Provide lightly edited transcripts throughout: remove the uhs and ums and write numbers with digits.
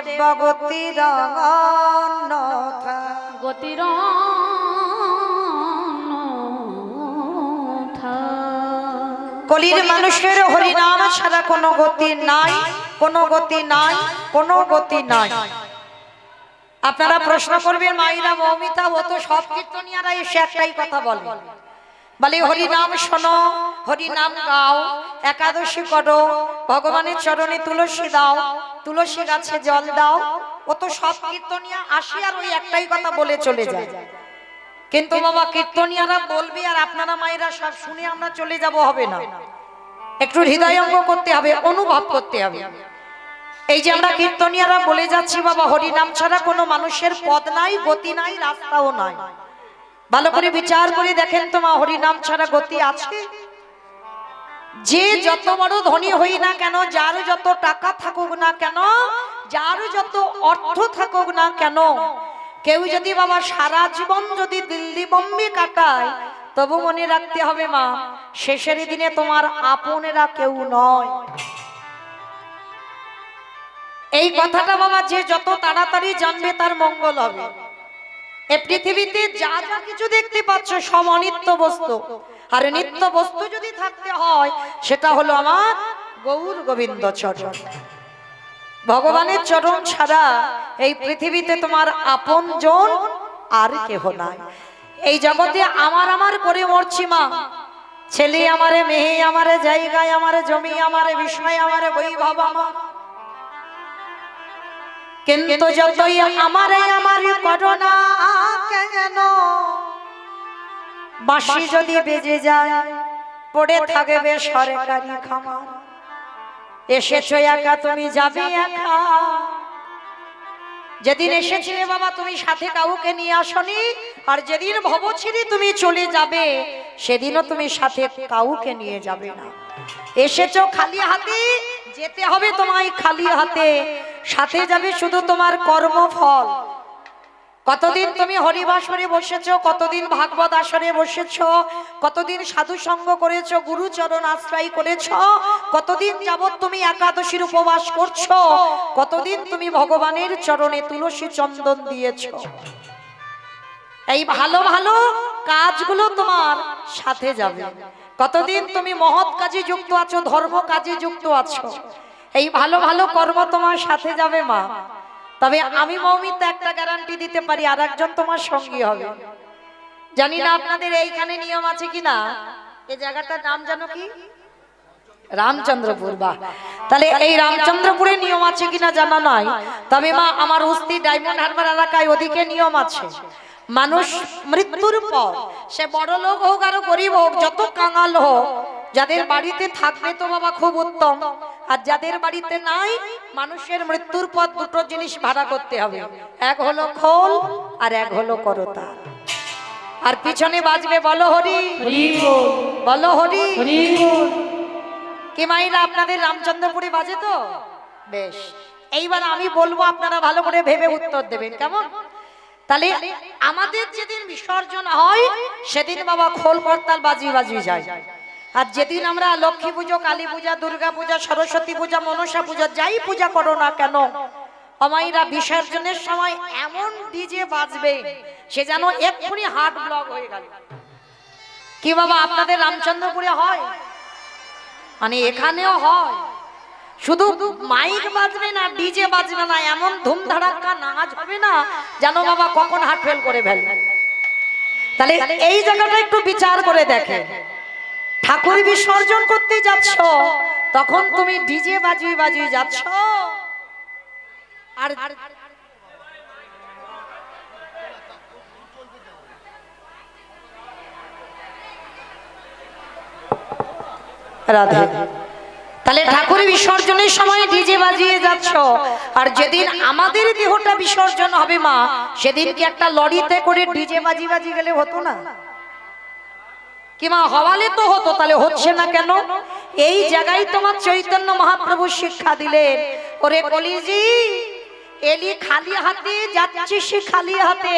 দেব গতির গতির কলির মানুষের হরিনাম ছাড়া কোনো গতি নাই, কোনো গতি নাই, কোনো গতি নাই। আপনারা প্রশ্ন করবেন মাইরা মৌমিতা, ও তো সব কীর্তনিয়ারা এসে একটাই কথা বলে, বলে হরিনাম শোনো, হরিনাম গাও, একাদশী করো, ভগবানের চরণে তুলসী দাও, তুলসী গাছে জল দাও। ও তো সব কীর্তনিয়া আসি আর ওই একটাই কথা বলে চলে যায়। কিন্তু বাবা কীর্তনিয়ারা বলবে আর আপনারা মায়েরা সব শুনে আমরা চলে যাব হবে না, একটু হৃদয়ঙ্গ করতে হবে, অনুভব করতে হবে। এই যে আমরা কীর্তনিয়ারা বলে যাচ্ছি বাবা হরিনাম ছাড়া কোনো মানুষের পথ নাই, গতি নাই, রাস্তাও নাই। ভালো করে বিচার করে দেখেন তো মা, হরিনাম ছাড়া গতি আছে? যে যত বড় ধনী হই না কেন, যার যত টাকা থাকুক না কেন, যার যত অর্থ থাকুক না কেন, কেউ যদি বাবা সারা জীবন যদি দিল্লি বোম্বে কাটায়, তবু মনে রাখতে হবে মা, শেষের দিনে তোমার আপনেরা কেউ নয়। এই কথাটা বাবা যে যত তাড়াতাড়ি জানবে তার মঙ্গল হবে। এই পৃথিবীতে যা যা কিছু দেখতে পাচ্ছ সব অনিত্য বস্তু, আর নিত্য বস্তু যদি থাকতে হয় সেটা হলো আমার গৌর গোবিন্দ চরণ। ভগবানের চরণ ছাড়া এই পৃথিবীতে তোমার আপনজন আর কেহ নাই। এই জগতে আমার আমার করে মরছি মা, ছেলে আমারে, মেয়ে আমারে, জায়গায় আমারে, জমি আমারে, বিষয় আমারে, বৈভব আমার, কিন্তু যতই আমারে আমারে করো না কেন, বাঁশি যদি বেজে যায় পড়ে থাকবে সরকারি খামার। এসেছো একা তুমি যাবে একা, যেদিন এসেছিলে বাবা তুমি সাথে কাউকে নিয়ে আসনি, আর যেদিন ভবছিরি তুমি চলে যাবে সেদিনও তুমি সাথে কাউকে নিয়ে যাবে না। এসেছো খালি হাতে, যেতে হবে তোমায় খালি হাতে, সাথে যাবে শুধু তোমার কর্মফল। কতদিন তুমি হরিবাসরে বসেছো, কতদিন ভাগবত আসরে বসেছো, কতদিন সাধু সঙ্গ করেছো, গুরুচরণ আশ্রয় করেছো, কতদিন যাবত তুমি একাদশীর উপবাস করছো, কতদিন তুমি ভগবানের চরণে তুলসী চন্দন দিয়েছো। এই ভালো ভালো কাজগুলো তোমার সাথে যাবে। কতদিন তুমি মহৎ কাজে যুক্ত আছো, ধর্ম কাজে যুক্ত আছো, এই ভালো ভালো কর্ম তোমার সাথে যাবে মা। তবে আমি মৌমিতা একটা গ্যারান্টি দিতে পারি, আর একজন তোমার সঙ্গী হবে। জানি না আপনাদের এইখানে নিয়ম আছে কিনা, এই জায়গাটার নাম জানো কি? রামচন্দ্রপুর। বাহ, তাহলে এই রামচন্দ্রপুরে নিয়ম আছে কিনা জানা নাই, তবে মা আমার উস্তি ডায়মন্ড হারবার এলাকায় ওদিকে নিয়ম আছে। মানুষ মৃত্যুর পর সে বড় লোক হোক আর গরিব হোক, যত কাঙাল হোক, যাদের বাড়িতে থাকবে তো বাবা খুব উত্তম, আর যাদের বাড়িতে নাই, মানুষের মৃত্যুর পর দুটো জিনিস ভাড়া করতে হবে, এক হলো খোল আর এক হলো করতা। আর পিছনে বাজবে বলো হরি, বলো হরি। কি মাইরা আপনাদের রামচন্দ্রপুরে বাজে তো? বেশ, এইবার আমি বলবো, আপনারা ভালো করে ভেবে উত্তর দেবেন, কেমন? তাহলে আমাদের যেদিন বিসর্জন হয় সেদিন বাবা খোল করতাল বাজি বাজি যায়, আর যেদিন আমরা লক্ষ্মী পুজো, কালী পূজা, দুর্গা পূজা, সরস্বতী পূজা, মনসা পূজা যাই পূজা করো না কেন, আমাইরা বিসর্জনের সময় এমন ডিজে বাজবে সে যেন এক্ষুনি হার্ট ব্লক হয়ে গেল। কি বাবা আপনাদের রামচন্দ্রপুরে হয়? মানে এখানেও হয়, শুধু মাইক বাজবে না, ডিজে বাজবে না, এমন ধুমধাড়াক্কা নাচ হবে না যেন বাবা কখন হার্ট ফেল করে ফেলবে। তাহলে এই জায়গাটা একটু বিচার করে দেখে, ঠাকুর বিসর্জন করতে যাচ্ছ তখন তুমি ডিজে বাজিয়ে বাজিয়ে যাচ্ছ, আর রাধে, তাহলে ঠাকুর বিসর্জনের সময় ডিজে বাজিয়ে যাচ্ছ, আর যেদিন আমাদের দেহটা বিসর্জন হবে মা, সেদিন কি একটা লরিতে করে ডিজে বাজি বাজি গেলে হতো না? কি মা, হওয়ালে তো হতো, তাহলে হচ্ছে না কেন? এই জায়গায় তোমার চৈতন্য মহাপ্রভু শিক্ষা দিলেন, ওরে কলিজি এলি খালি হাতে যাচ্ছিস, খালি হাতে,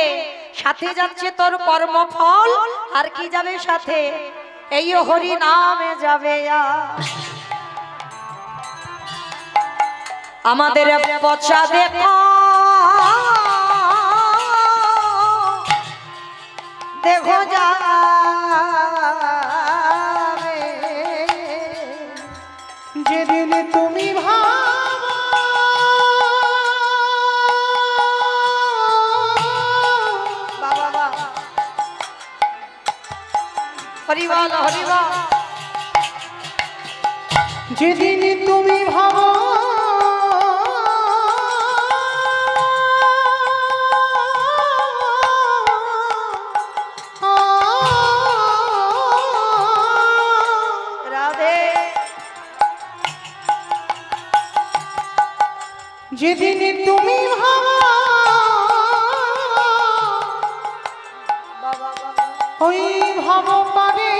সাথে যাচ্ছে তোর কর্মফল, আর কি যাবে সাথে? এই হরি নামে যাবে। আমাদের পচা দেখো দেখো যাবে যেদিন তুমি ভাবো বাবা হরিবল হরিবল যেদিন তুমি ভাবো রাধে যেদিন তুমি ভাবো বাবা ওই ভাব পারে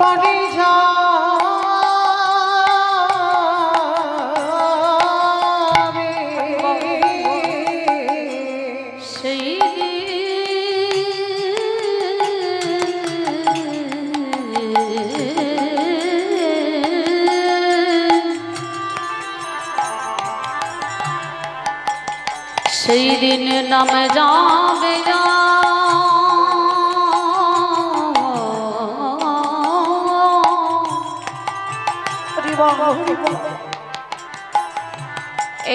পারে যাবে সেই সেই দিন নামে যাবে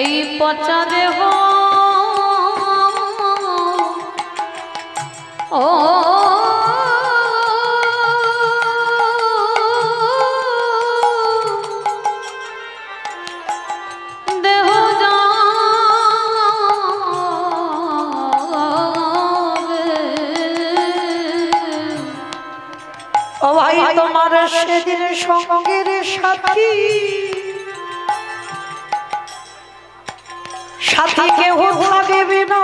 এই পচা দেহ ও দেহ ও ভাই তোমার সেদিন সঙ্গের সাথী সাথী কেউ থাকবে না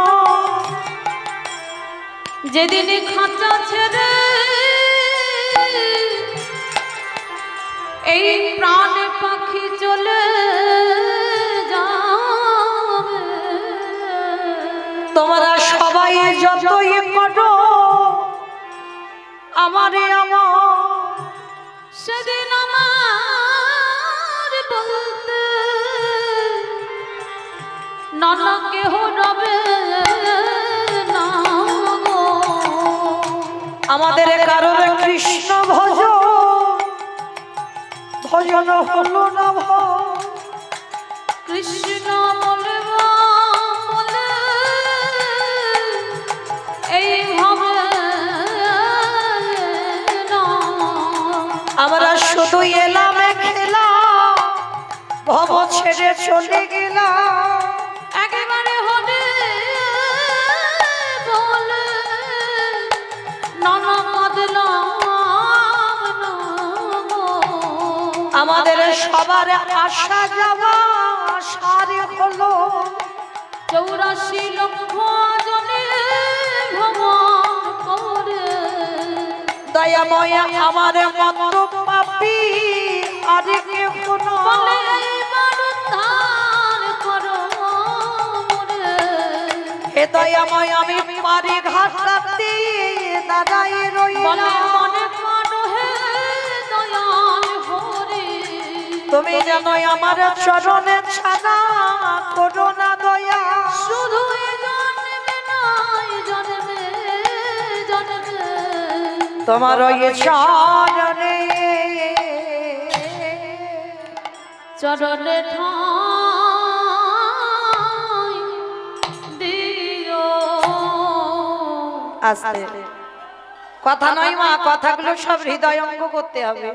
যেদিন খাঁচা ছেড়ে এই প্রাণ পাখি চলে যাবে তোমরা সবাই যতই করো আমারে আমার সেদিন আমার বলতে নানা কেহ রবে না গো। আমাদের কারোর কৃষ্ণ ভজন হলো না কৃষ্ণ বলবা বলে এই ভাবে না আমরা শুধু এলাম খেলা ভব ছেড়ে চলে গেলাম একেবারে হবে বলে নানা কাঁদলাম না গো। আমাদের সবার আশা যাওয়া সারে হলো 84 লক্ষ জনে ভ্রমণ করে দয়াময় আমার মত পাপি আর কেউ বলে এইবার উদ্ধার করো মোরে। হে দয়াময় আমি পারি ঘাট রাখতে দাদাই বলে রইলাম মনে করো হে দয়াল হরি তুমি জানোই আমার চরণে ছাড়া করো না দয়া শুধু এ জন্মে নয় জন্মে জন্মে তোমার ওই চরণে চরণে ঠাঁই দিও। আস্তে কথা নয় মা কথাগুলো সব হৃদয়ঙ্গ করতে হবে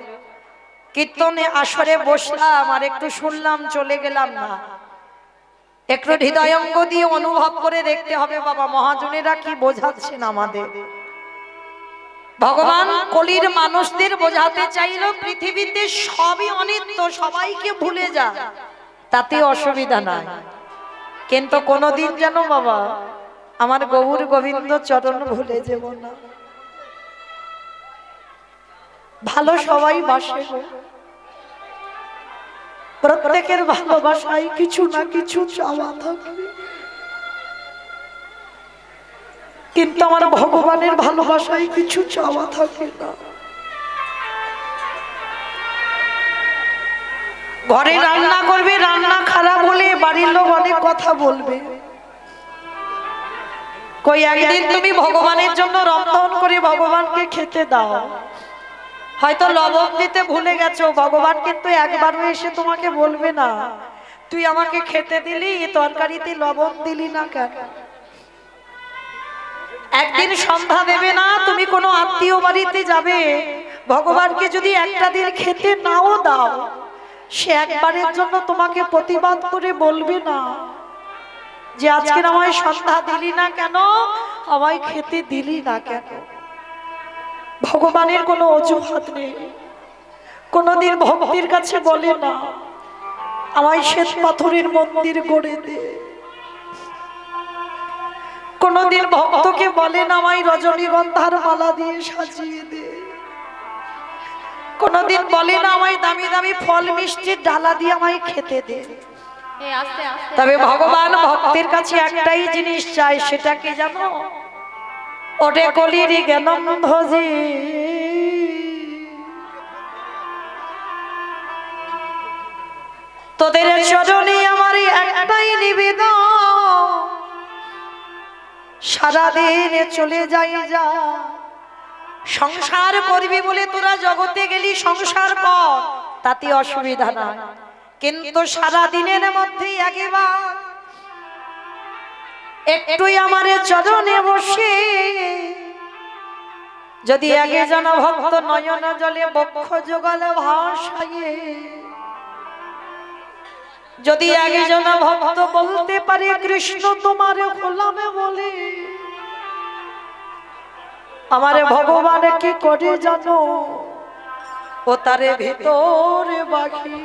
কীর্তনে আসরে বসলাম আর একটু শুনলাম চলে গেলাম না একটু হৃদয়ঙ্গ দিয়ে অনুভব করে দেখতে হবে বাবা মহাজনেরা কি বোঝাচ্ছেন আমাদের ভগবান কলির মানুষদের বোঝাতে চাইল পৃথিবীতে সবই অনিত্য সবাইকে ভুলে যা তাতে অসুবিধা নাই কিন্তু কোনোদিন যেন বাবা আমার গৌর গোবিন্দ চরণ ভুলে যাব না ভালো সবাই বাসে গো। প্রত্যেকের ভালোবাসায় কিছু না কিছু চাওয়া থাকে কিন্তু আমার ভগবানের ভালোবাসায় কিছু চাওয়া থাকে না ঘরে রান্না করবে, রান্না খারাপ হলে বাড়ির লোক অনেক কথা বলবে। কই একদিন তুমি ভগবানের জন্য রন্ধন করে ভগবানকে খেতে দাও। হয়তো লবণ দিতে ভুলে গেছো, ভগবান কিন্তু একবারও এসে তোমাকে বলবে না তুই আমাকে খেতে দিলি, তরকারিতে লবণ দিলি না কেন। একদিন সন্ধ্যা দেবে না, তুমি কোনো আত্মীয় বাড়িতে যাবে, ভগবানকে যদি একটা দিন খেতে নাও দাও, সে একবারের জন্য তোমাকে প্রতিবাদ করে বলবে না যে আজকে আমায় সন্ধ্যা দিলি না কেন, আমায় খেতে দিলি না কেন। ভগবানের কোনো অজুহাত নেই। কোনদিন ভক্তির কাছে বলে না আমায় শ্বেত পাথরের মন্দির গড়ে দে। কোনদিন ভক্তকে বলে না আমায় রজনীগন্ধার মালা দিয়ে সাজিয়ে দে। কোনদিন বলে না আমায় দামি দামি ফল মিষ্টির ডালা দিয়ে আমায় খেতে দে। তবে ভগবান ভক্তের কাছে একটাই জিনিস চায়, সেটা কি জানো? ওরে কলির জ্ঞানম ভজি, তোদের চরণে আমার একটাই নিবেদন, সারাদিন চলে যাই যা। সংসার করবি বলে তোরা জগতে গেলি, সংসার কর, তাতে অসুবিধা নাই, কিন্তু সারা দিনের মধ্যে একবার একটুই আমার চরণে বসে যদি একজন ভক্ত নয়ন জলে বক্ষ যুগলে ভাসায়ে, যদি একজন ভক্ত বলতে পারে কৃষ্ণ তোমার গোলামে বলে, আমার ভগবান কি করে জানো? ও তারে ভিতরে বাকি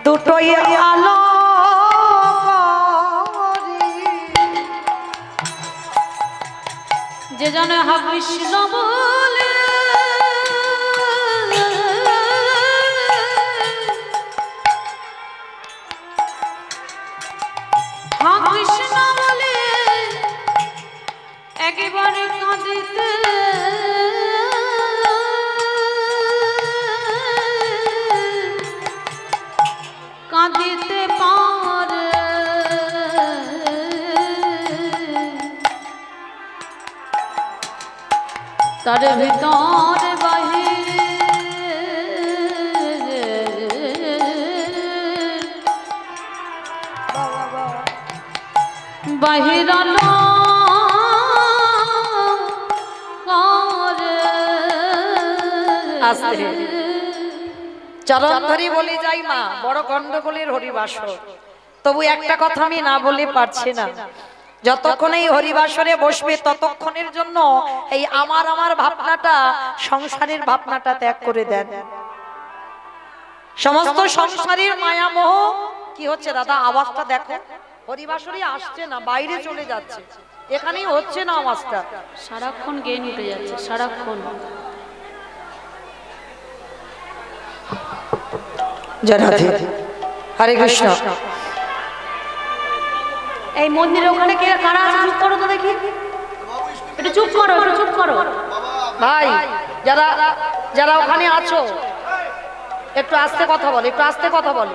দুটোই আলো যে জানে হা কৃষ্ণ বলে, হা কৃষ্ণ বলে একেবারে কাঁদিতে কাঁদিতে পারে, তার ভিতরে বাহির আলো আস্তে চরণ ধরি বলে যাই মা, বড় গন্ডগোলের হরিবাসর। তবু একটা কথা আমি না বলে পারছি না, যতক্ষণ এই হরিবাসরে বসবে ততক্ষণের জন্য এই আমার আমার ভাবনাটা, সংসারের ভাবনাটা ত্যাগ করে দেন। সমস্ত সংসারের মায়ামোহ কি হচ্ছে দাদা? আওয়াজটা দেখো, হরিবাসরে আসছে না, বাইরে চলে যাচ্ছে, এখানেই হচ্ছে না আওয়াজটা। সারাক্ষণ জ্ঞান উঠে যাচ্ছে, সারাক্ষণ। জয় রাধে, হরে কৃষ্ণ। এই মন্দিরে ওখানে কে কারা আছে? চুপ করো তো দেখি, একটু চুপ করো, একটু চুপ করো ভাই। যারা যারা ওখানে আছো একটু আস্তে কথা বলে, একটু আস্তে কথা বলে,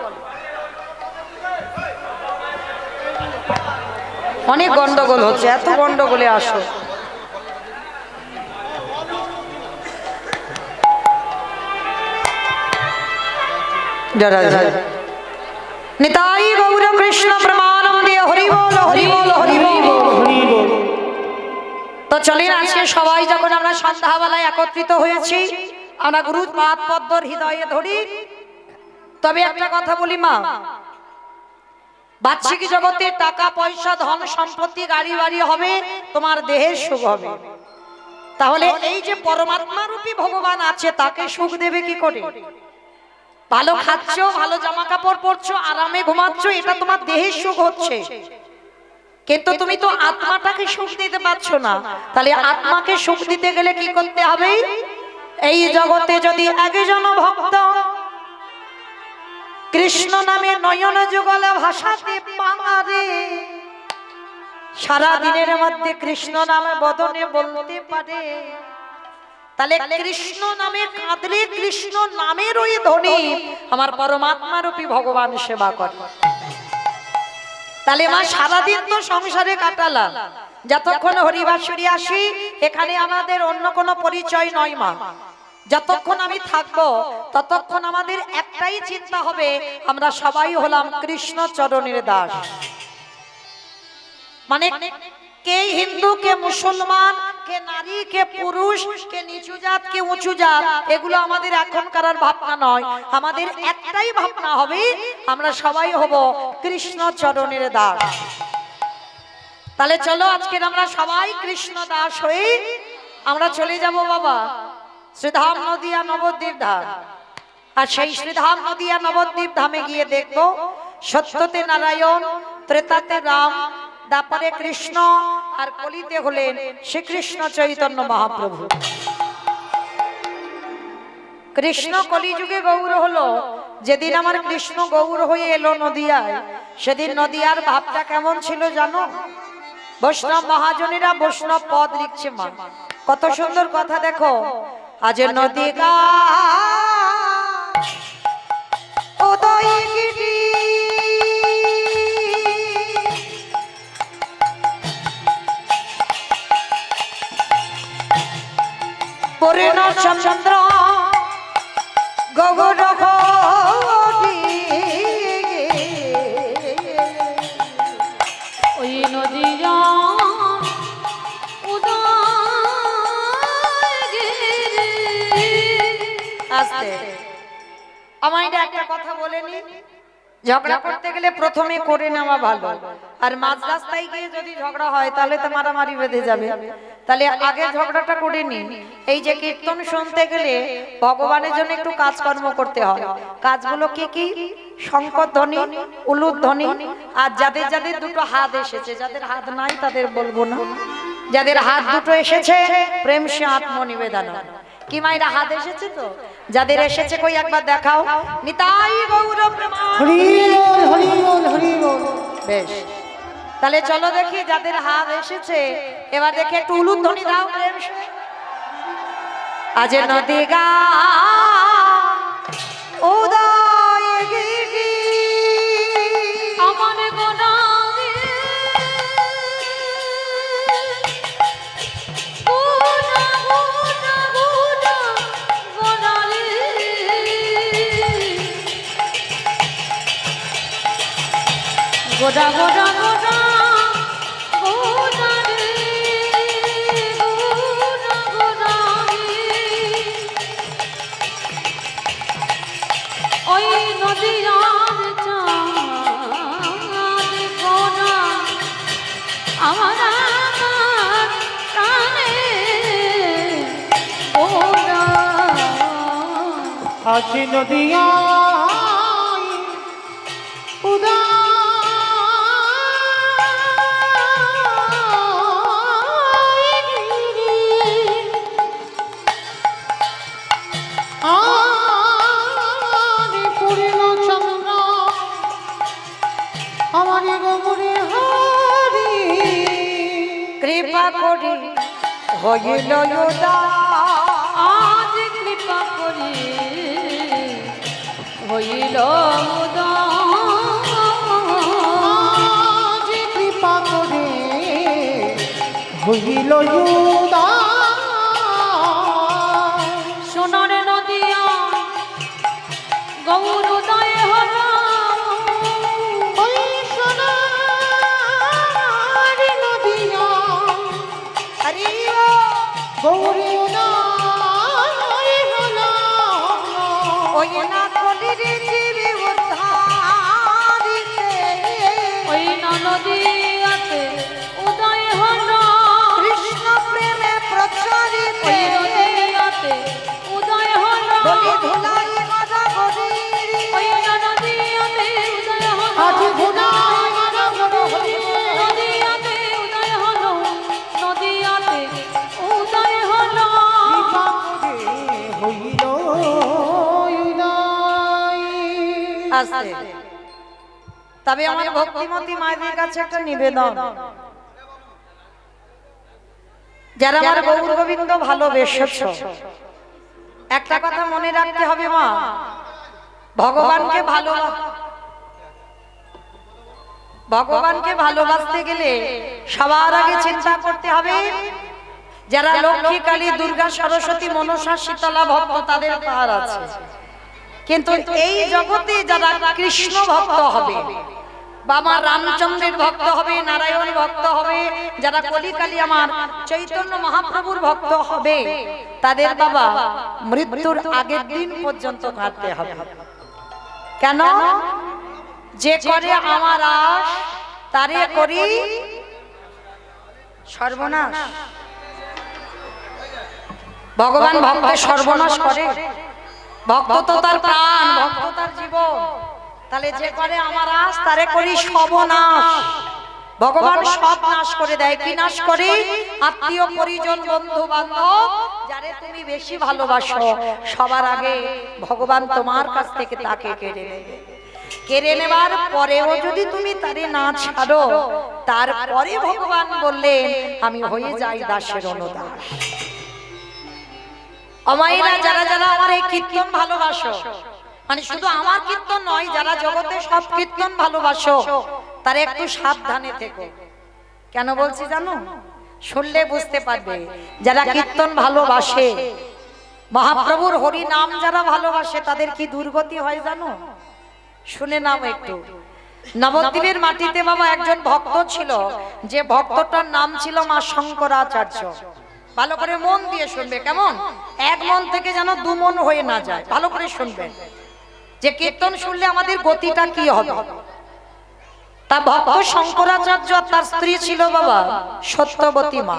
অনেক গন্ডগোল হচ্ছে, এত গন্ডগোলে আসো। নিতাই গৌর কৃষ্ণ প্রেমানন্দে, হরি বল হরি বল হরি বল। তো চলেন আজকে সবাই যখন আমরা সন্ধ্যাবেলায় একত্রিত হয়েছি, আমরা গুরু পাদ পদ্মর হৃদয়ে ধরি। তবে একটা কথা বলি মা, বাহ্যিক জগতে টাকা পয়সা ধন সম্পত্তি গাড়ি বাড়ি হবে, তোমার দেহের সুখ হবে, তাহলে এই যে পরমাত্মা রূপী ভগবান আছে তাকে সুখ দেবে কি করে? ভালো খাচ্ছ, ভালো জামা কাপড় পরছো, আরামে ঘুমাচ্ছ, এটা তোমার দেহের সুখ হচ্ছে, কিন্তু তুমি তো আত্মাটাকে সুখ দিতে পারছো না। তাহলে আত্মাকে সুখ দিতে গেলে কি করতে হবে? এই জগতে যদি একজন ভক্ত কৃষ্ণ নামে নয়ন যুগল ভাষাতে পারে, সারা দিনের মধ্যে কৃষ্ণ নামে বদনে বলতে পারে, তাহলে কৃষ্ণ নামে কাঁদলে কৃষ্ণ নামের ওই ধ্বনি আমার পরমাত্মা রূপী ভগবান সেবা করে। তাহলে মা সারাদিন তো সংসারে কাটালাম, যতক্ষণ হরিবাসুরি আসি এখানে আমাদের অন্য কোনো পরিচয় নয় মা। যতক্ষণ আমি থাকবো ততক্ষণ আমাদের একটাই চিন্তা হবে, আমরা সবাই হলাম কৃষ্ণ চরণের দাস। মানে কে হিন্দু, কে মুসলমান, কে নারী, কে পুরুষ, কে নিচু জাত, কে উঁচু জাত, এগুলো আমাদের এখনকার আর ভাবনা নয়। আমাদের একটাই ভাবনা হবে, আমরা সবাই হব কৃষ্ণ চরণের দাস। তাহলে চলো আজকের আমরা সবাই কৃষ্ণ দাস হয়ে আমরা চলে যাব বাবা শ্রীধাম নদিয়া নবদ্বীপ ধাম। আর সেই শ্রীধাম নদিয়া নবদ্বীপ ধামে গিয়ে দেখবো সত্যতে নারায়ণ, ত্রেতাতে রাম, দাপরে কৃষ্ণ, আর কলিতে হলেন শ্রীকৃষ্ণ চৈতন্য মহাপ্রভু। কৃষ্ণ কলিযুগে গৌর হলো যেদিন আমার কৃষ্ণ গৌর হয়ে এলো নদিয়ায়, সেদিন নদিয়ার ভাবটা কেমন ছিল জানো? বৈষ্ণব মহাজনেরা বৈষ্ণব পদ লিখছে মা, কত সুন্দর কথা দেখো। আজ নদিগা উদয়গিরি পূর্ণ চন্দ্র গগন ওই নদীয়া আস্তে আমার এটা একটা কথা বলেনি, ঝগড়া করতে গেলে প্রথমে করে নেওয়া ভালো, আর মাঝ রাস্তায় গিয়ে যদি ঝগড়া হয় তাহলে তো মারামারি বেঁধে যাবে। তাহলে আগে ঝগড়াটা করে নি। এই যে কীর্তন শুনতে গেলে ভগবানের জন্য একটু কাজকর্ম করতে হয়। কাজগুলো কি কি? শঙ্কর ধ্বনি, উলুর ধ্বনি, আর যাদের যাদের দুটো হাত এসেছে, যাদের হাত নাই তাদের বলবো না, যাদের হাত দুটো এসেছে প্রেম সে আত্মনিবেদন। কি মায়েরা হাত এসেছে তো? যাদের এসেছে কই একবার দেখাও। নিতাই গৌর প্রেমানন্দ। হরি বল, হরি বল, হরি বল। বেশ, তাহলে চলো দেখি যাদের হাত এসেছে এবার দেখে একটু উলুধ্বনি দাও প্রেম সে। আজ নদিগা উদয়গিরি আমার গোনা গোডা গোডা গোডা গোডা রে গোডা গোডা ওই নদীয়ার চাঁদ গোডা আমার প্রাণে গোডা আজ নদিয়া কৃপা করি হইল আজ কৃপা করি হইল আজ কৃপা করে হইল সোনার নদিয়া গৌর উদয় হল ওই সোনার নদিয়া হরি গৌরী উদয় হলো। ওই না কলির জীবে উদ্ধারিতে ওই নদিয়াতে উদয় হল কৃষ্ণ প্রেমে প্রচারিতে ওই নদিয়াতে উদয় হল বলি ধুলাই গদা গরি ওই নদিয়াতে উদয় হল আজ ধুলাই গদা গরি নদিয়াতে উদয় হল নদিয়াতে উদয় হল কৃপা করে হইল উদয়। আস্তে। তবে আমার ভক্তিমতী মায়েদের কাছে একটা নিবেদন, যারা আমার গৌর গোবিন্দ ভালোবেসেছ, একটা কথা মনে রাখতে হবে মা, ভগবানকে ভালোবাসতে গেলে সবার আগে চিন্তা করতে হবে যারা লক্ষ্মী, কালী, দুর্গা, সরস্বতী, মনসা, শীতলা ভক্ত তাদের পাহাড় আছে। কিন্তু এই জগতে যারা কৃষ্ণ ভক্ত হবে, বাবা রামচন্দ্রের ভক্ত হবে, নারায়ণ ভক্ত হবে, যারা কলিকালী আমার চৈতন্য মহাপ্রভুর ভক্ত হবে, তাদের বাবা মৃত্যুর আগের দিন পর্যন্ত কাঁদতে হবে। কেন? যে করে আমার আশ তারে করি সর্বনাশ। ভগবান ভক্ত সর্বনাশ করে? ভক্ত তো তার প্রাণ, ভক্ত তার জীবন। তাহলে যে করে আমার আশ তারে করি সর্বনাশ। ভগবান সব নাশ করে দেয়। কি নাশ করে? আত্মীয় পরিজন, বন্ধু বান্ধব যারে তুমি বেশি ভালোবাসো, সবার আগে ভগবান তোমার কাছ থেকে তাকে কেড়ে নেবে। কেড়ে নেবার পরেও যদি তুমি তারে না ছাড়ো, তারপরে ভগবান বললেন আমি হয়ে যাই দাসের অনুদাস। অমায়েরা, যারা যারা আমার এই কীর্তন ভালোবাসো, মানে শুধু আমার কীর্তন নয়, যারা জগতে সব কীর্তন ভালোবাসো, তারা একটু সাবধানে থেকো। কেন বলছি জানো? শুনলে বুঝতে পারবে। যারা কীর্তন ভালোবাসে, মহাপ্রভুর হরি নাম যারা ভালোবাসে, তাদের কি দুর্গতি হয় জানো? শুনে নাও একটু। নবদ্বীপের মাটিতে বাবা একজন ভক্ত ছিল, যে ভক্তটার নাম ছিল মা শঙ্করাচার্য। ভালো করে মন দিয়ে শুনবে, কেমন? এক মন থেকে যেন দু মন হয়ে না যায়। ভালো করে শুনবে যে কীর্তন শুনলে আমাদের গতিটা কি হবে। তা ভক্ত শঙ্করাচার্য, তার স্ত্রী ছিল বাবা সত্যবতী মা।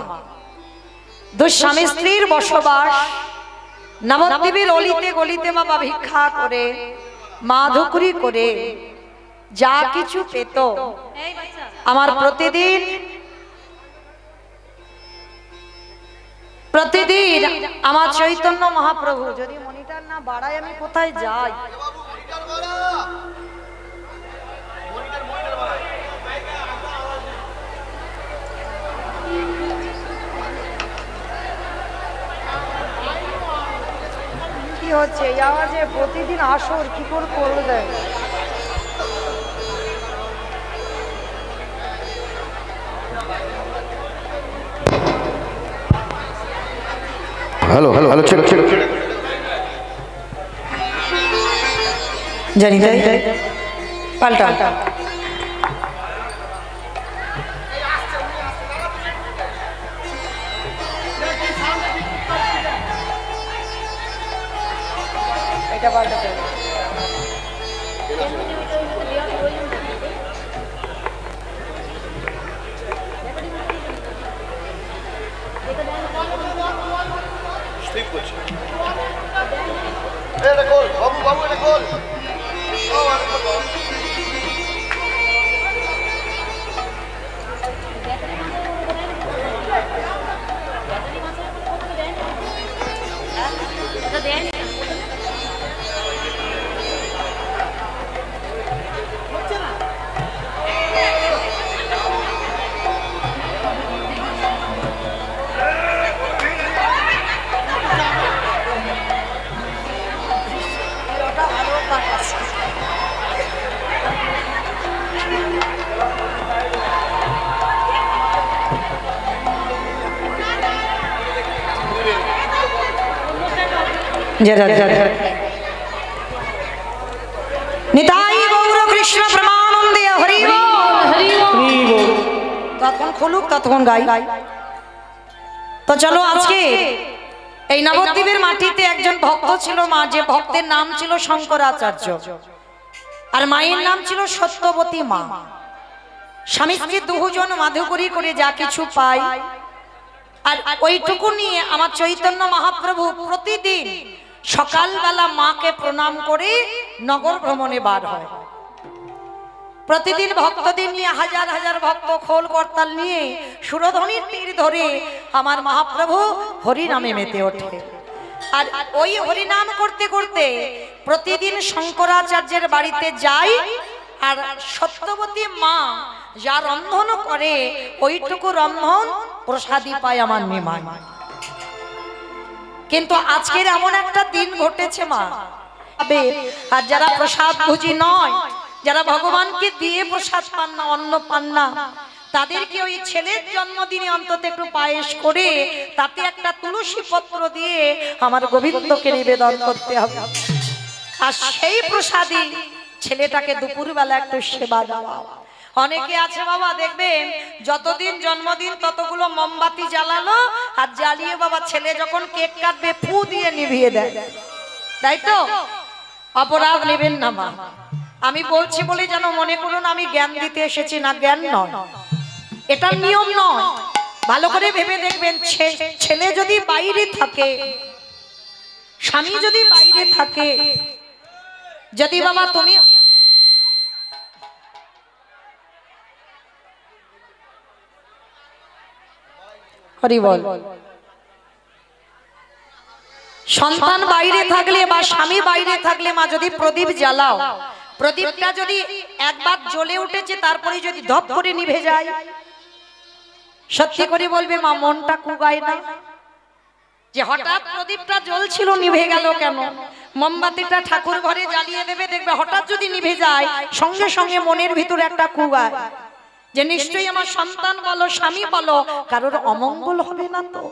দুই স্বামী স্ত্রীর বসবাস। নবদ্বীপের অলিতে গলিতে বাবা ভিক্ষা করে, মাধুকরি করে যা কিছু পেত, আমার প্রতিদিন আমার চৈতন্য মহাপ্রভু, যদি মনিটর না বাড়ায় আমি কোথায় যাই? কি হচ্ছে এই আওয়াজে? প্রতিদিন আসর কি করে করবে দেয়? Hello hello hello, check check check. জানি তাই পাল্টা। এটা পাল্টাতে হবে। ঠিক করছে। এটা গোল বাবু, বাবু এটা গোল। ও আরে বাবা, নিতাই গৌর কৃষ্ণ প্রেমানন্দে হরি বল। তখন খুলুক, তখন গাই। তো চলো, আজকে এই নবদ্বীপের মাটিতে একজন ভক্ত ছিল মা, যে ভক্তের নাম ছিল শঙ্করাচার্য, আর মায়ের নাম ছিল সত্যবতী মা। স্বামী স্ত্রী দুজন মাধুকরি করে যা কিছু পায়, আর ওইটুকু নিয়ে আমার চৈতন্য মহাপ্রভু প্রতিদিন সকালবেলা মাকে প্রণাম করে নগর ভ্রমণে বার হয়। প্রতিদিন ভক্তদের নিয়ে, হাজার হাজার ভক্ত খোল করতাল নিয়ে সুরধ্বনির তীর ধরে আমার মহাপ্রভু হরি নামে মেতে ওঠে। আর ওই হরি নাম করতে করতে প্রতিদিন শঙ্করাচার্যের বাড়িতে যায়, আর সত্যবতী মা যা রন্ধন করে ওইটুকু রন্ধন প্রসাদই পায় আমার নিমাই। কিন্তু আজকের এমন একটা দিন ঘটেছে মা, আর যারা প্রসাদ ভোজী নয়, যারা ভগবানকে দিয়ে প্রসাদ পান না, অন্ন পান না, তাদেরকে ওই ছেলের জন্মদিনে অন্তত একটু পায়েস করে তাতে একটা তুলসী পত্র দিয়ে আমার গোবিন্দকে নিবেদন করতে হবে। আর সেই প্রসাদই ছেলেটাকে দুপুরবেলা একটু সেবা দেওয়া। অনেকে আছে বাবা, দেখবেন যতদিন জন্মদিন ততগুলো মোমবাতি জ্বালালো, আর জ্বালিয়ে বাবা ছেলে যখন কেক কাটবে ফু দিয়ে নিভিয়ে দেয়, তাই তো? অপরাধ নেবেন না মা, আমি বলছি বলে যেন মনে করুন আমি জ্ঞান দিতে এসেছি, না, জ্ঞান নয়, এটা নিয়ম নয়। ভালো করে ভেবে দেখবেন, ছেলে যদি বাইরে থাকে, স্বামী যদি বাইরে থাকে, যদি বাবা তুমি হরি বল, সন্তান বাইরে থাকলে বা স্বামী বাইরে থাকলে মা যদি প্রদীপ জ্বালাও, প্রদীপটা যদি একবার জ্বলে উঠেছে তারপরে যদি ধপ করে নিভে যায়, সত্যি করে বলবে মা মনটা কুগায় না? যে হঠাৎ প্রদীপটা জ্বলছিল নিভে গেল কেন? মোমবাতিটা ঠাকুর ঘরে জ্বালিয়ে দেবে, দেখবে হঠাৎ যদি নিভে যায় সঙ্গে সঙ্গে মনের ভিতরে একটা কুগায় যে নিশ্চয়ই আমার সন্তান বলো স্বামী বলো কারোর অমঙ্গল হবে না তো।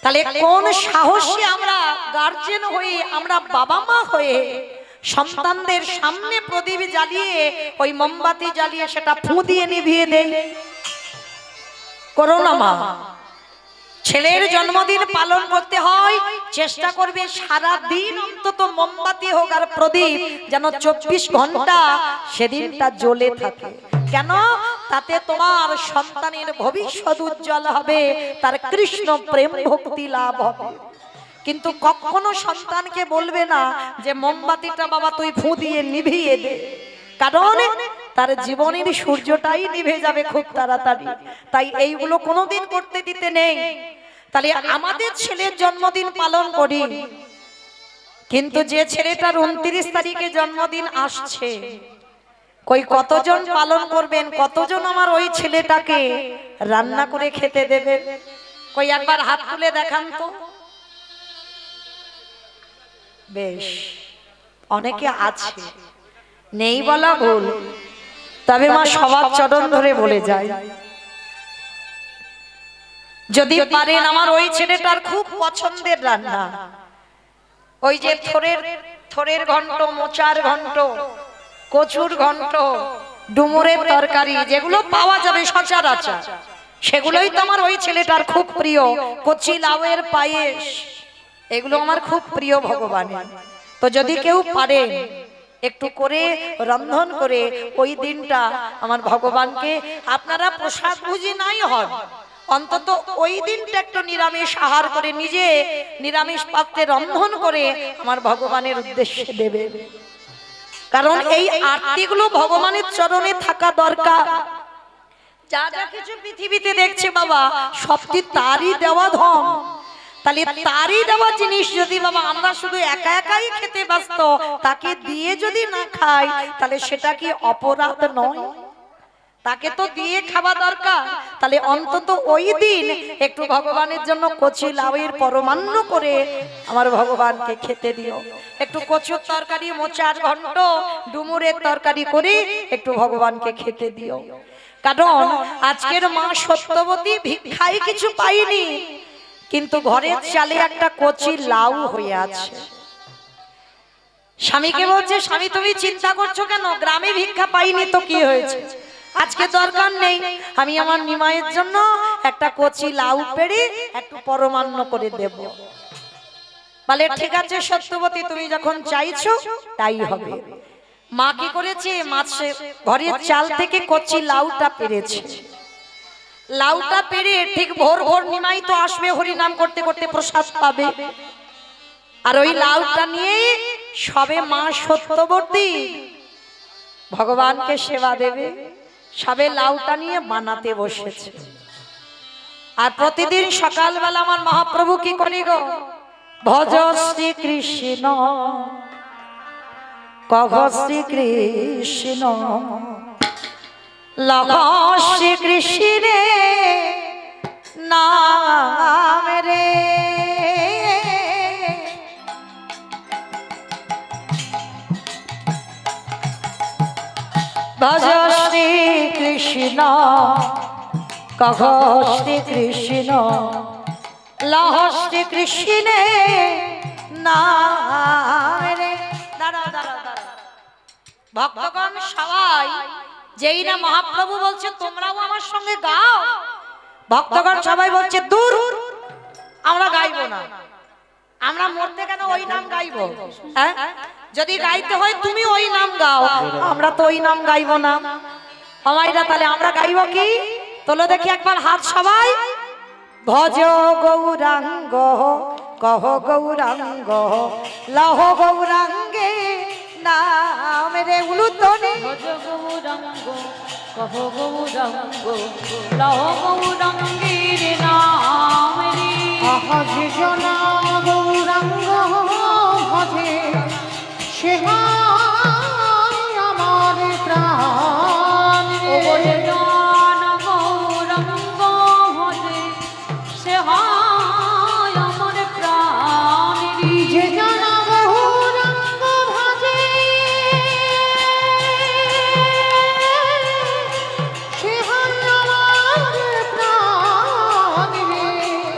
তাহলে কোন সাহসে আমরা গার্জেন হয়ে, আমরা বাবা মা হয়ে সন্তানদের সামনে প্রদীপ জ্বালিয়ে, ওই মোমবাতি জ্বালিয়ে সেটা ফু দিয়ে নিভিয়ে দেই? করো না মা। ছেলের জন্মদিন পালন করতে হয়, চেষ্টা করবে সারা দিন অন্তত মোমবাতি হোক আর প্রদীপ যেন 24 ঘন্টা সেদিনটা জ্বলে থাকে। কেন? তাতে তোমার সন্তানের ভবিষ্যৎ উজ্জ্বল হবে, তার কৃষ্ণ প্রেম ভক্তি লাভ হবে। কিন্তু কখনো সন্তানকে বলবে না যে মোমবাতিটা বাবা তুই ফু দিয়ে নিভিয়ে দে, কারণ তার জীবনের সূর্যটাই নিভে যাবে খুব তাড়াতাড়ি। তাই এইগুলো কোনোদিন করতে দিতে নেই। তাহলে আমাদের ছেলের জন্মদিন পালন করি, কিন্তু যে ছেলেটার 29 তারিখে জন্মদিন আসছে, কই কতজন পালন করবেন? কতজন আমার ওই ছেলেটাকে রান্না করে খেতে দেবেন? কই একবার হাত তুলে দেখান তো। বেশ, অনেকে আছে, নেই বলা ভুল, তবে মা সবার চরণ ধরে বলে যায়, যদি পারেন আমার ওই ছেলেটার খুব পছন্দের রান্না, ওই যে থোরের ঘন্ট, মোচার ঘন্ট, কচুর ঘন্ট, ডুমুরের তরকারি, যেগুলো পাওয়া যাবে সচরাচর, সেগুলোই তো আমার ওই ছেলেটার খুব প্রিয়। কচি লাউয়ের পায়েস, এগুলো আমার খুব প্রিয় ভগবানের। তো যদি কেউ পারে একটু করে রন্ধন করে ওই দিনটা আমার ভগবানকে, আপনারা প্রসাদ ভুজি নাই হন, অন্তত ওই দিনটা একটু নিরামিষ আহার করে নিজে নিরামিষ পাত্রে রন্ধন করে আমার ভগবানের উদ্দেশ্যে দেবে। কারণ এই আরতিগুলো ভগবানের চরণে থাকা দরকার। যা যা কিছু পৃথিবীতে দেখছে বাবা সবটি তারই দেওয়া ধন। তাহলে তারই দেওয়া জিনিস যদি বাবা আমরা শুধু একা একাই খেতে ব্যস্ত, তাকে দিয়ে যদি না খাই তাহলে সেটা কি অপরাধ নয়? তাকে তো দিয়ে খাওয়া দরকার। তাহলে অন্তত ওই দিন একটু ভগবানের জন্য কচি লাউয়ের পরমান্ন করে আমার ভগবানকে খেতে দিও। একটু কচুর তরকারি, মোচার ঘন্ট, ডুমুরের তরকারি করে একটু ভগবানকে খেতে দিও। কারণ আজকের মা সত্যবতী ভিক্ষায় কিছু পাইনি, কিন্তু ঘরের চালে একটা কচি লাউ হয়ে আছে। স্বামীকে বলছে, স্বামী তুমি চিন্তা করছো কেন? গ্রামে ভিক্ষা পাইনি তো কি হয়েছে, আজকে দরকার নেই, আমি আমার নিমাইয়ের জন্য একটা কচি লাউ পেড়ে একটু পরমান্ন করে দেব। বলে ঠিক আছে সত্যবতী, তুমি যখন চাইছো তাই হবে। মা কি করেছে, মাছে ঘরের চাল থেকে কচি লাউটা পেরেছে। লাউটা পেরে ঠিক ভোর ভোর নিমাই তো আসবে হরি নাম করতে করতে, প্রসাদ পাবে, আর ওই লাউটা নিয়ে সবে মা সত্যবতী ভগবানকে সেবা দেবে, সবে লাউটা নিয়ে বানাতে বসেছে। আর প্রতিদিন সকালবেলা আমার মহাপ্রভু কি করে গো, ভজ শ্রী কৃষ্ণ কহ শ্রী কৃষ্ণ লভ শ্রী কৃষ্ণে নাম রে। ভজ শ্রী কৃষ্ণ কহ শ্রী কৃষ্ণ লহ শ্রী কৃষ্ণে নাম রে। দাঁড়াও দাঁড়াও দাঁড়াও, ভক্তগণ সবাই যেই না মহাপ্রভু বলছে তোমরাও আমার সঙ্গে গাও, ভক্তগণ সবাই বলছে দূর, আমরা গাইবো না, আমরা মরতে কেন ওই নাম গাইবো? হ্যাঁ, যদি গাইতে হয় তুমি ওই নাম গাও, আমরা তো ওই নাম গাইবো না। আমাইরা তাহলে আমরা গাইবো কি? তোলো দেখি একবার হাত সবাই। ভজ গৌরাঙ্গ কহ গৌরাঙ্গ লহ গৌরাঙ্গে নাম রে। উলুধ্বনি। ভজ গৌরাঙ্গ কহ গৌরাঙ্গ লহ গৌরাঙ্গের নাম রে। ভজে জনা গৌরাঙ্গ ভজে সে আমার প্রাণ ও রে। জন গৌরাঙ্গ ভজে সে হয় আমার প্রাণ রে। যে জনা গৌরাঙ্গ ভজে সে আমার প্রাণ রে।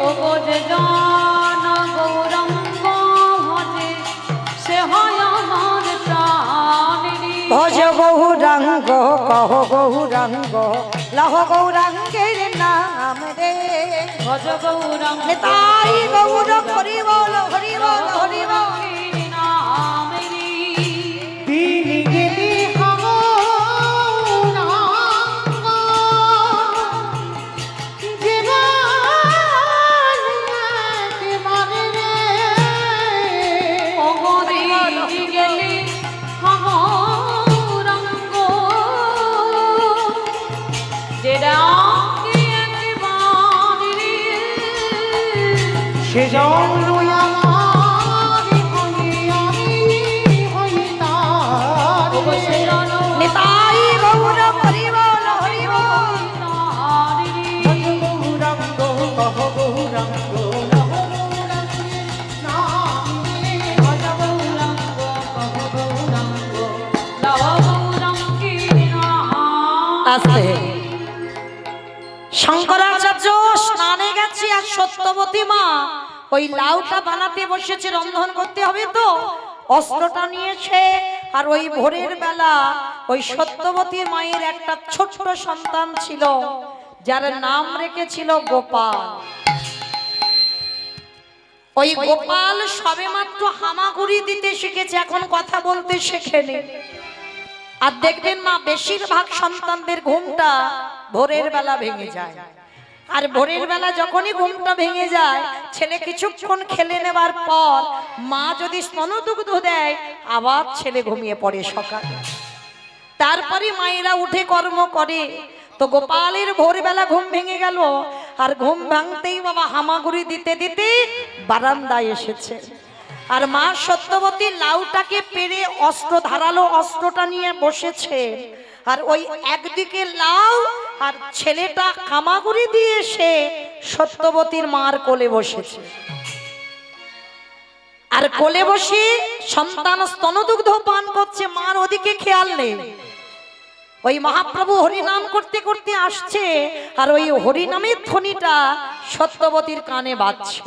ও যে জন গৌরাঙ্গ ভজে সে হয় আমার প্রাণ রে। ভজ গৌরাঙ্গ কহ গৌরাঙ্গ লহ গৌরাঙ্গের নাম রে। ভজ গৌরাঙ্গ নিতাই গৌর হরি বল হরি বল হরি বল। নাম রে। দিন গেলি গৌরাঙ্গ যে মানে রে। অগরে গেলে গৌরাঙ্গ যেটা সে জন্য আমার হই আমি হই তার রে। নিতাই গৌর হরি বল হরি বল। গৌরাঙ্গ কহ গৌরাঙ্গ লহ গৌরাঙ্গের নাম রে। আস্তে। শঙ্করাচার্য স্নানে গেছে আর সত্যবতী মা ওই লাউটা বানাতে বসেছে, রন্ধন করতে হবে তো অস্ত্রটা নিয়েছে। আর ওই ভোরের বেলা ওই সত্যবতী মায়ের একটা ছোট্ট সন্তান ছিল যার নাম রেখেছিল গোপাল। ওই গোপাল সবেমাত্র হামাগুড়ি দিতে শিখেছে, এখন কথা বলতে শেখেনি। আর দেখবেন মা বেশিরভাগ সন্তানদের ঘুমটা ভোরের বেলা ভেঙে যায়। আর ভোরের বেলা যখনই ঘুমটা ভেঙে যায়, ছেলে কিছুক্ষণ খেলে নেবার পর মা যদি স্তনদুগ্ধ দেয় আবার ছেলে ঘুমিয়ে পড়ে সকালে। তারপরে মায়েরা উঠে কর্ম করে। তো গোপালের ভোরবেলা ঘুম ভেঙে গেল, আর ঘুম ভাঙতেই বাবা হামাগুড়ি দিতে দিতে বারান্দায় এসেছে। আর মা সত্যবতী লাউটাকে পেরে অস্ত্র ধারালো অস্ত্রটা নিয়ে বসেছে। আর ওই একদিকে লাউ আর ছেলেটা হামাগুড়ি দিয়ে এসে সত্যবতীর মার কোলে বসেছে। আর কোলে বসে সন্তান স্তনদুগ্ধ পান করছে, মার ওদিকে খেয়াল নেই। ওই মহাপ্রভু হরিনাম করতে করতে আসছে, আর ওই হরিনামের ধ্বনিটা সত্যবতীর কানে বাজছে।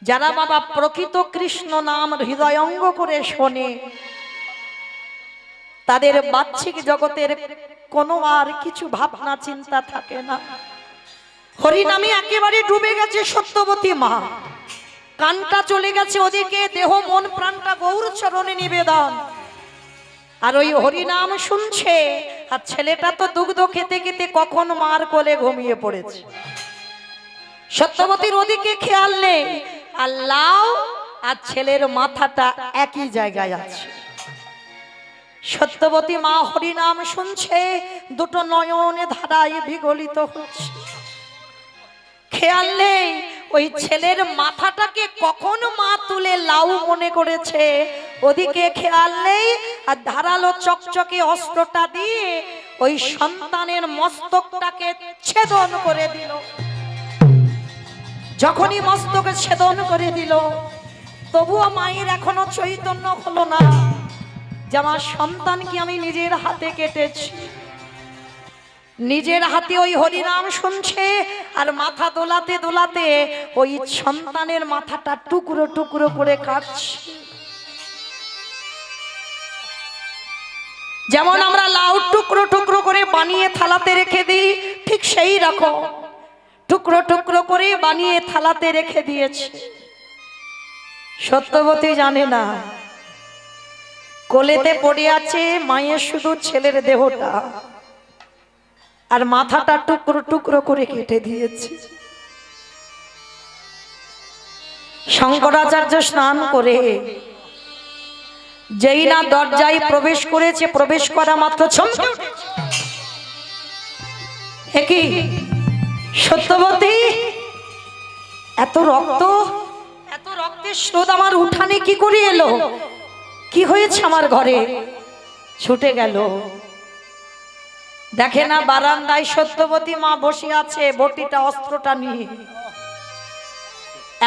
যারা বাবা প্রকৃত কৃষ্ণ নাম হৃদয়ঙ্গ করে শোনে, তাদের বাহ্যিক জগতের কোনো আর কিছু ভাবনা চিন্তা থাকে না। হরিনামে একেবারে ডুবে গেছে সত্যবতী মা, কানটা চলে গেছে ওদিকে, দেহ মন প্রাণটা গৌর চরণে নিবেদন। আর ওই হরিনাম শুনছে, আর ছেলেটা তো দুগ্ধ খেতে খেতে কখন মার কোলে ঘুমিয়ে পড়েছে। সত্যবতীর ওদিকে খেয়াল নেই, আর লাউ আর ছেলের মাথাটা একই জায়গায় আছে। সত্যবতী মা হরিনাম শুনছে, দুটো নয়নে ধারায় বিগলিত হচ্ছে। খেয়াল নেই ওই ছেলের মাথাটাকে কখন মা তুলে লাউ মনে করেছে, ওদিকে খেয়াল নেই। আর ধারালো চকচকে অস্ত্রটা দিয়ে ওই সন্তানের মস্তকটাকে ছেদন করে দিল। যখনই মস্তকে ছেদন করে দিল, তবুও মায়ের এখনো চৈতন্য হলো না যে আমার সন্তানকে আমি নিজের হাতে কেটেছি। নিজের হাতে ওই হরিনাম শুনছে আর মাথা দোলাতে দোলাতে ওই সন্তানের মাথাটা টুকরো টুকরো করে কাটছে। যেমন আমরা লাউ টুকরো টুকরো করে বানিয়ে থালাতে রেখে দিই, ঠিক সেই রকম টুকরো টুকরো করে বানিয়ে থালাতে রেখে দিয়েছে। সত্যবতী জানে না কোলেতে পড়ে আছে মায়ের শুধু ছেলের দেহটা, আর মাথাটা টুকরো টুকরো করে কেটে দিয়েছে। শঙ্করাচার্য স্নান করে যেই না দরজায় প্রবেশ করেছে, প্রবেশ করা মাত্র চমকে উঠেছে। হে কি সত্যবতী, এত রক্ত, এত রক্তের স্রোত আমার উঠানে কি করে এলো? কি হয়েছে আমার ঘরে? ছুটে গেল, দেখে না বারান্দায় সত্যবতী মা বসে আছে বটিটা অস্ত্রটা নিয়ে,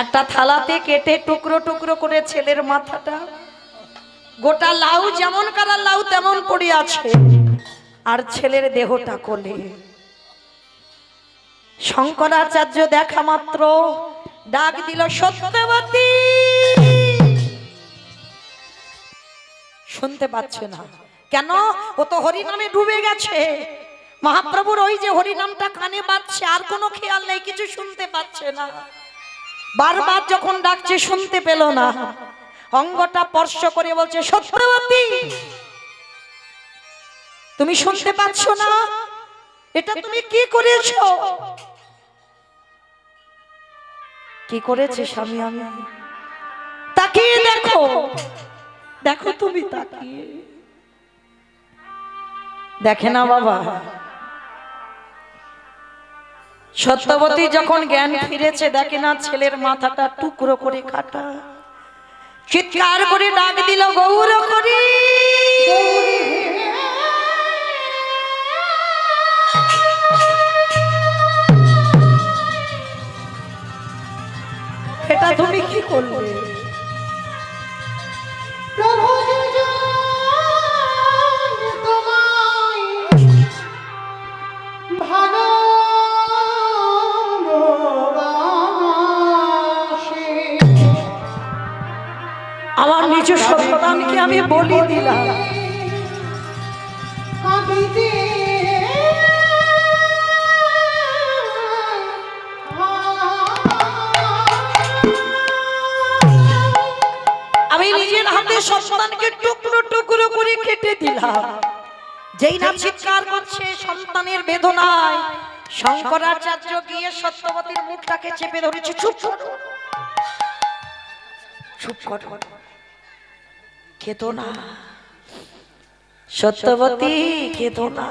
একটা থালাতে কেটে টুকরো টুকরো করে ছেলের মাথাটা, গোটা লাউ যেমন কারা লাউ তেমন পড়ে আছে, আর ছেলের দেহটা কোলে। শঙ্করাচার্য দেখা মাত্র ডাক দিল, সত্যবতী। শুনতে পাচ্ছে না কেন? ও তো হরিনামে ডুবে গেছে। মহাপ্রভুর ওই যে হরিনামটা কানে বাজছে, আর কোনো খেয়াল নেই, কিছু শুনতে পাচ্ছে না। বারবার যখন ডাকছে শুনতে পেল না, অঙ্গটা স্পর্শ করে বলছে, সত্যবতী তুমি শুনতে পাচ্ছ না? এটা তুমি কি করেছো? কি করেছে স্বামী? আমি তাকিয়ে দেখো, দেখো তুমি তাকিয়ে দেখে না বাবা। সত্যবতী যখন জ্ঞান ফিরেছে, দেখে না ছেলের মাথাটা টুকরো করে কাটা। চিৎকার করে ডাক দিল, গৌর করি। এটা তুমি কি করলে? প্রভু তোমায় ভালোবাসে। আমার নিজ সন্তানকে আমি বলি দিলাম, কাঁদিতে আমি নিজের হাতে সন্তানকে টুকরো টুকরো করে কেটে দিলাম। যেই না চিৎকার করছে সন্তানের বেদনায়, শঙ্করাচার্য গিয়ে সত্যবতীর মুখটাকে চেপে ধরেছে। চুপ করো, চুপ করো, কেঁদো না সত্যবতী, কেঁদো না।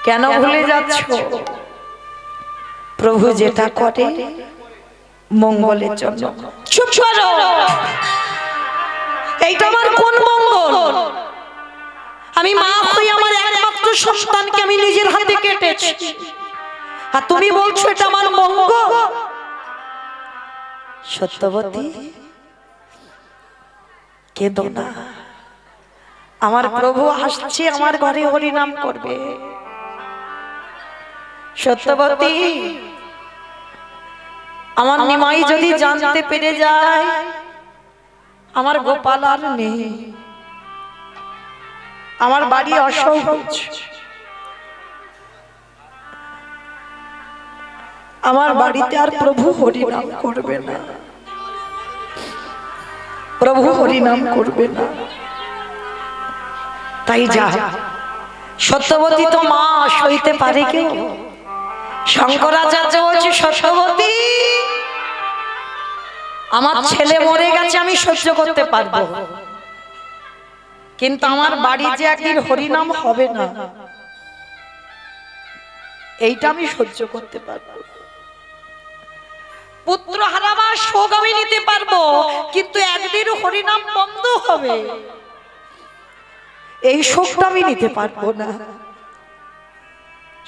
কেন ভুলে যাচ্ছ? প্রভু যেটা করে মঙ্গলের জন্য। চুপ করো, এইটা আমার কোন মঙ্গল? আমি মা হয়ে আমার একমাত্র সন্তানকে আমি নিজের হাতে কেটেছি, আর তুমি বলছো এটা আমার মঙ্গল? সত্যবতী কেঁদো না, আমার প্রভু আসছে আমার ঘরে হরিনাম করবে। সত্যবতী, আমার নিমাই যদি জানতে পেরে যায় আমার গোপাল আর নেই, আমার বাড়ি অসহ্য, আমার বাড়িতে আর প্রভু হরিনাম করবে না, প্রভু হরিনাম করবে না। তাই যা, সত্যবতী তো মা সইতে পারে কেউ? শঙ্করাচার্য বলছে, সত্যবতী আমার ছেলে মরে গেছে আমি সহ্য করতে পারবো, কিন্তু আমার বাড়ি যে একদিন হরিনাম হবে না, এইটা আমি সহ্য করতে পারবো। পুত্র হারাবার শোক আমি নিতে পারবো, কিন্তু একদিন হরিনাম বন্ধ হবে, এই শোকটা আমি নিতে পারবো না।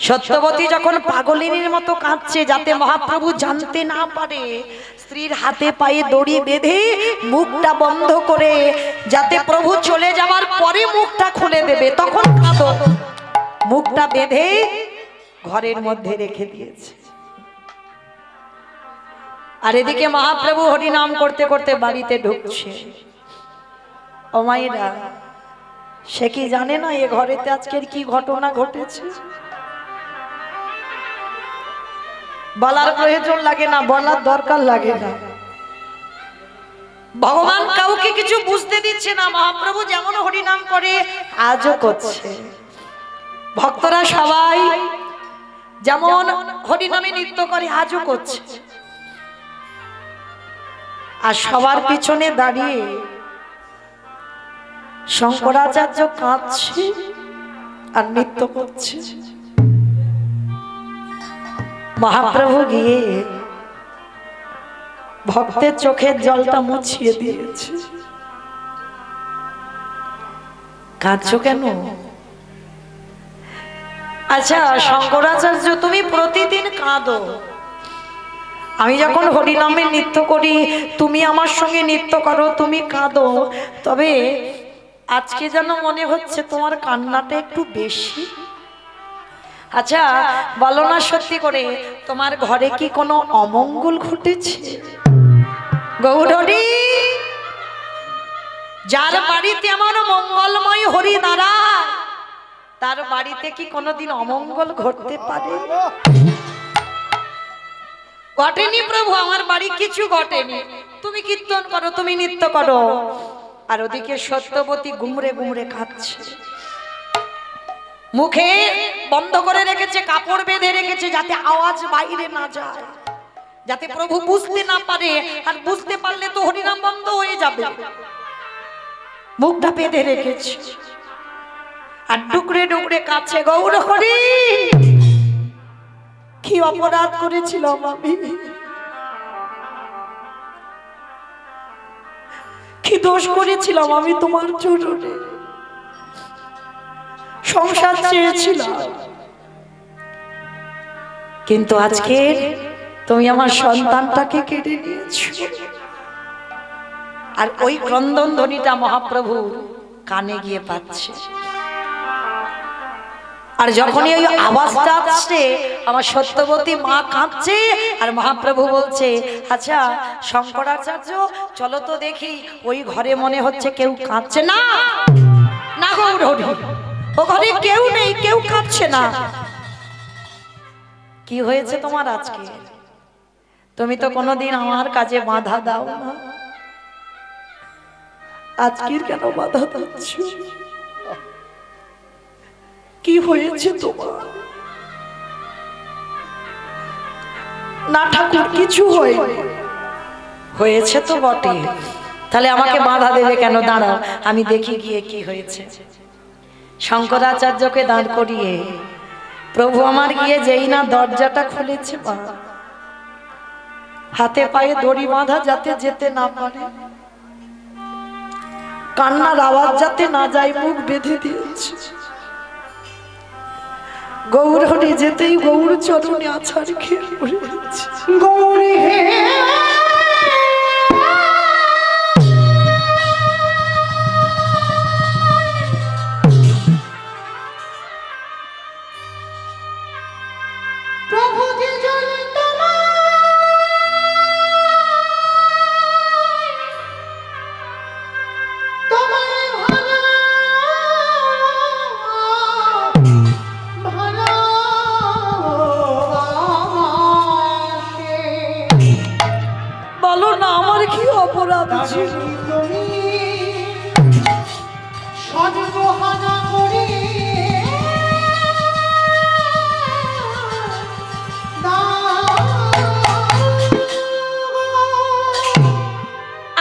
সত্যবতী যখন পাগলিনীর মতো কাঁদছে, যাতে মহাপ্রভু জানতে না পারে, স্ত্রীর হাতে পায়ে দড়ি বেঁধে মুখটা বন্ধ করে, যাতে প্রভু চলে যাওয়ার পরে মুখটা খুলে দেবে, তখন কাঁদো। মুখটা বেঁধে ঘরের মধ্যে রেখে দিয়েছে। আর এদিকে মহাপ্রভু হরিনাম করতে করতে বাড়িতে ঢুকছে। ও মায়েরা, সে কি জানে না এ ঘরেতে আজকের কি ঘটনা ঘটেছে? বলার প্রয়োজন লাগে না, বলার দরকার লাগে না। ভগবান কাউকে কিছু বুঝতে দিচ্ছে না। মহাপ্রভু যেমন হরিনাম করে আজও করছে। ভক্তরা সবাই যেমন হরিনামে নৃত্য করে আজও করছে। আর সবার পিছনে দাঁড়িয়ে শঙ্করাচার্য কাঁদছে আর নৃত্য করছে। মহাপ্রভু গিয়ে ভক্তের চোখের জলটা মুছিয়ে দিয়েছে। কাঁদছো কেন? আচ্ছা শঙ্করাচার্য, তুমি প্রতিদিন কাঁদো। আমি যখন হরিনামে নৃত্য করি, তুমি আমার সঙ্গে নৃত্য করো, তুমি কাঁদো, তবে আজকে যেন মনে হচ্ছে তোমার কান্নাটা একটু বেশি। আচ্ছা বলো না সত্যি করে, তোমার ঘরে কি কোনো অমঙ্গল ঘটেছে? গৌরী, যার বাড়িতে আমার মঙ্গলময় হরি দাঁড়ায়, তার বাড়িতে কি কোনোদিন অমঙ্গল ঘটতে পারে? ঘটেনি প্রভু, আমার বাড়ি কিছু ঘটেনি। তুমি কীর্তন করো, তুমি নৃত্য করো। আর ওদিকে সত্যবতী গুমরে গুমরে খাচ্ছে, মুখে বন্ধ করে রেখেছে, কাপড় বেঁধে রেখেছে, যাতে আওয়াজ বাইরে না যায়, যাতে প্রভু বুঝতে না পারে। আর বুঝতে পারলে তো হরিনাম বন্ধ হয়ে যাবে। মুখটা বেঁধে রেখেছে আর ডুকরে ডুকরে কাছে। গৌর হরি, কি অপরাধ করেছিলাম আমি, কি দোষ করেছিলাম আমি তোমার চরণে? সংসার চেয়েছিলাম, কিন্তু আজকে তুমি আমার সন্তানটাকে কেড়ে নিয়েছো। আর ওই ক্রন্দন ধ্বনিটা মহাপ্রভু কানে গিয়ে পাচ্ছে। আর যখনই ওই আওয়াজটা আসছে, আমার সত্যবতী মা কাঁদছে আর মহাপ্রভু বলছে, আচ্ছা শঙ্করাচার্য চলো তো দেখি, ওই ঘরে মনে হচ্ছে কেউ কাঁদছে। না না গৌর হরি, ও ঘরে কেউ নেই, কেউ কাঁদছে না। কি হয়েছে তোমার আজকে? তুমি তো কোনোদিন আমার কাজে বাধা দাও না, আজকের কেন বাধা দিচ্ছ? কি হয়েছে তোমার? না ঠাকুর, কিছু হয়নি। হয়েছে তো বটে, তাহলে আমাকে বাধা দেবে কেন? দাঁড়াও আমি দেখি গিয়ে কি হয়েছে। শঙ্করাচার্যকে দাঁড় করিয়ে প্রভু আমার গিয়ে যেই না দরজাটা খুলেছে, হাতে পায়ে দড়ি বাঁধা, যাতে যেতে না পারে, কান্নার আওয়াজ যাতে না যায়, মুখ বেঁধে দিয়েছে। গৌর হরি যেতেই গৌর চরণে আছাড় খেয়ে পড়েছে। গৌরী হে, প্রভু যে জন তোমায় বলো না আমার কি অপরাধ ছিল? তুমি সর্বহানা করে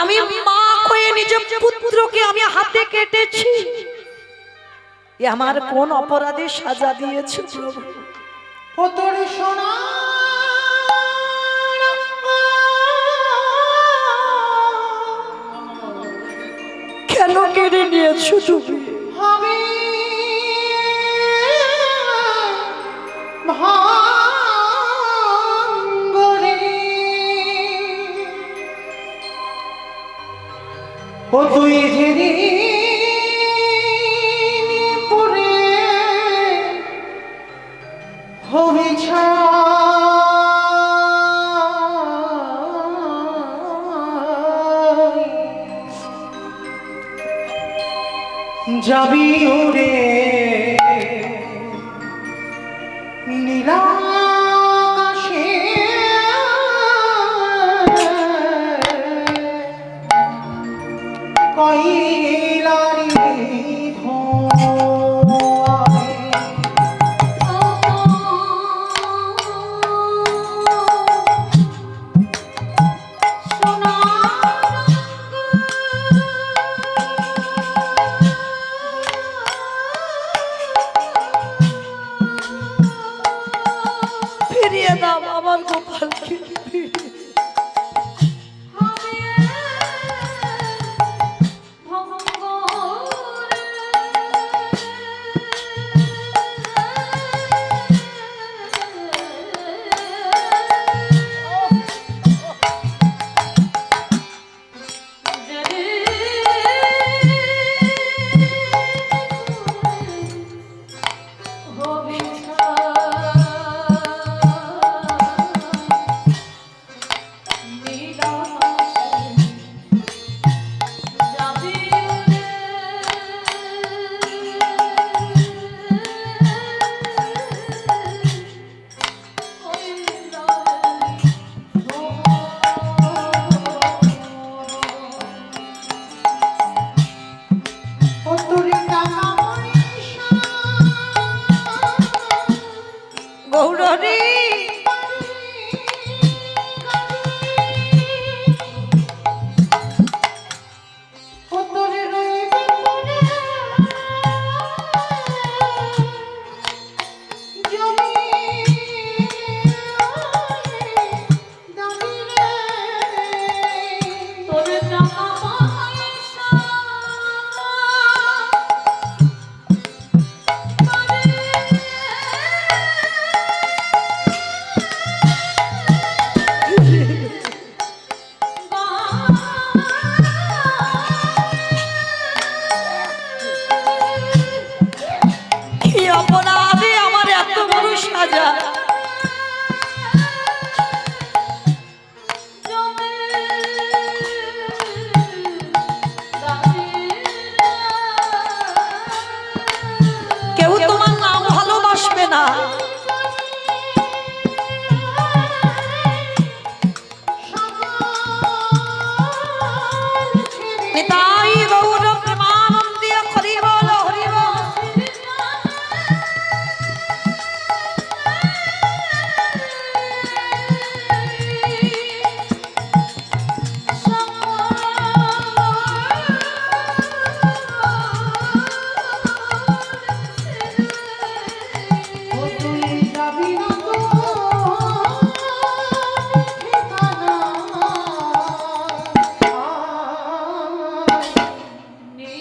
আমি মা হয়ে নিজের পুত্রকে আমি হাতে কেটেছি। এ আমার কোন অপরাধে সাজা দিয়েছে প্রভু? ও তোর সোনা কেন কেড়ে নিয়েছো তুমি? আমি মহাঙ্গরে ও তুই যেদিন পরে হবি যাবি উড়ে নীলাকাশে কই